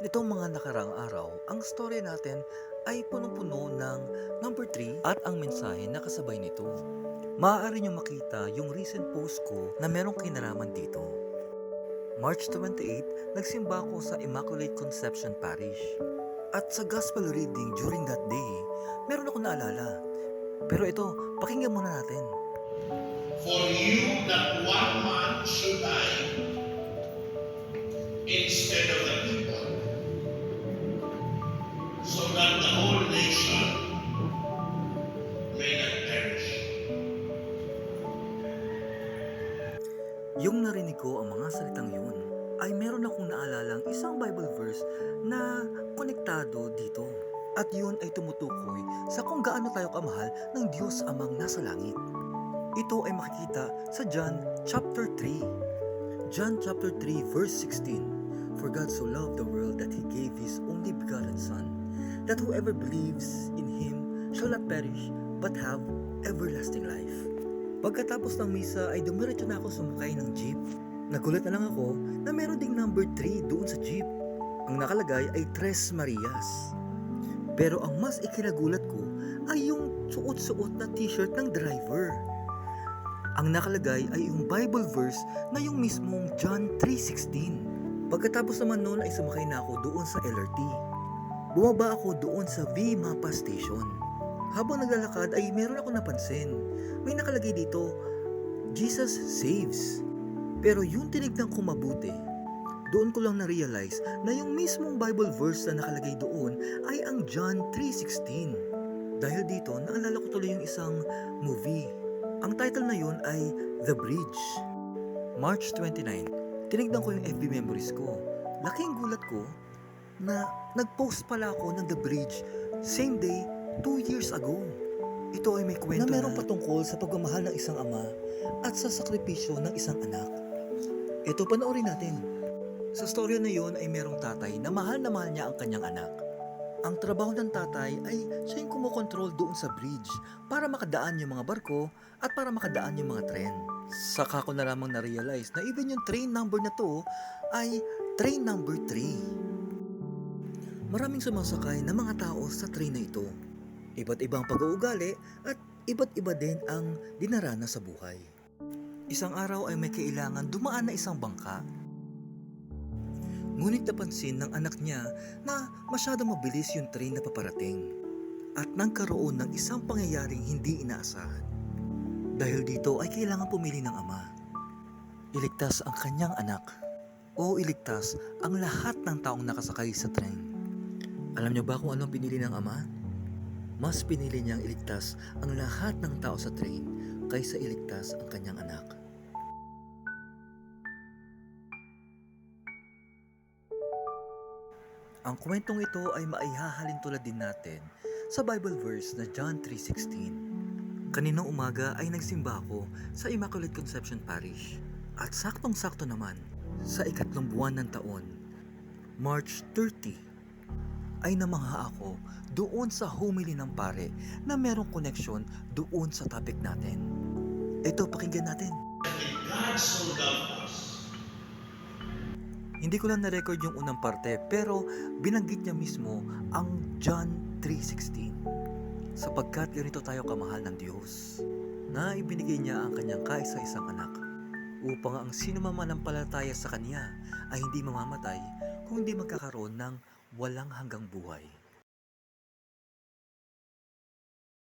Nitong mga nakaraang araw, ang story natin ay punong-puno ng number 3 at ang mensahe na kasabay nito. Maaari nyo makita yung recent post ko na merong kinalaman dito. March 28, nagsimba ako sa Immaculate Conception Parish. At sa gospel reading during that day, meron ako naalala. Pero ito, pakinggan muna natin. For you that one man should die instead of the people, so that the whole nation may not perish. Yung narinig ko ang mga salitang yun, ay meron akong naalalang isang Bible verse na konektado dito. At yun ay tumutukoy sa kung gaano tayo kamahal ng Diyos Amang nasa langit. Ito ay makikita sa John chapter 3. John chapter 3 verse 16. For God so loved the world that He gave His only begotten Son, that whoever believes in Him shall not perish but have everlasting life. Pagkatapos ng misa ay dumiretso na ako sumakay ng jeep. Nagulat na lang ako na meron ding number 3 doon sa jeep. Ang nakalagay ay Tres Marias. Pero ang mas ikinagulat ko ay yung suot-suot na t-shirt ng driver. Ang nakalagay ay yung Bible verse na yung mismong John 3:16. Pagkatapos naman noon ay sumakay na ako doon sa LRT. Bumaba ako doon sa V Mapa Station. Habang naglalakad ay meron ako napansin. May nakalagay dito, Jesus saves. Pero yung tinignan ko mabuti, doon ko lang na-realize na yung mismong Bible verse na nakalagay doon ay ang John 3:16. Dahil dito, naalala ko tuloy yung isang movie. Ang title na yun ay The Bridge. March 29, tinignan ko yung FB memories ko. Laking gulat ko na nag-post pala ako ng The Bridge same day 2 years ago. Ito ay may kwento na merong patungkol sa pagmamahal ng isang ama at sa sakripisyo ng isang anak. Ito, panoorin natin. Sa storya na yon ay merong tatay na mahal niya ang kanyang anak. Ang trabaho ng tatay ay siya yung kumokontrol doon sa bridge para makadaan yung mga barko at para makadaan yung mga tren. Saka ko na lamang na-realize na even yung train number na to ay train number 3. Maraming sumasakay na mga tao sa train na ito. Iba't ibang pag-uugali at iba't iba din ang dinaranas sa buhay. Isang araw ay may kailangan dumaan na isang bangka. Ngunit napansin ng anak niya na masyadong mabilis yung train na paparating at nagkaroon ng isang pangyayaring hindi inaasahan. Dahil dito ay kailangan pumili ng ama. Iligtas ang kanyang anak o iligtas ang lahat ng taong nakasakay sa train. Alam niyo ba kung anong pinili ng ama? Mas pinili niyang iligtas ang lahat ng tao sa train kaysa iligtas ang kanyang anak. Ang kwentong ito ay maihahalin tulad din natin sa Bible verse na John 3:16. Kaninang umaga ay nagsimba ako sa Immaculate Conception Parish at saktong-sakto naman sa ikatlong buwan ng taon, March 30, ay namangha ako doon sa homily ng pare na merong koneksyon doon sa topic natin. Ito, pakinggan natin. God so loved us. Hindi ko lang na-record yung unang parte pero binanggit niya mismo ang John 3:16. Sapagkat ganito tayo kamahal ng Diyos, na ibinigay niya ang kanyang kaisa-isang anak, upang ang sino mamanampalataya sa Kanya ay hindi mamamatay, kundi magkakaroon ng walang hanggang buhay.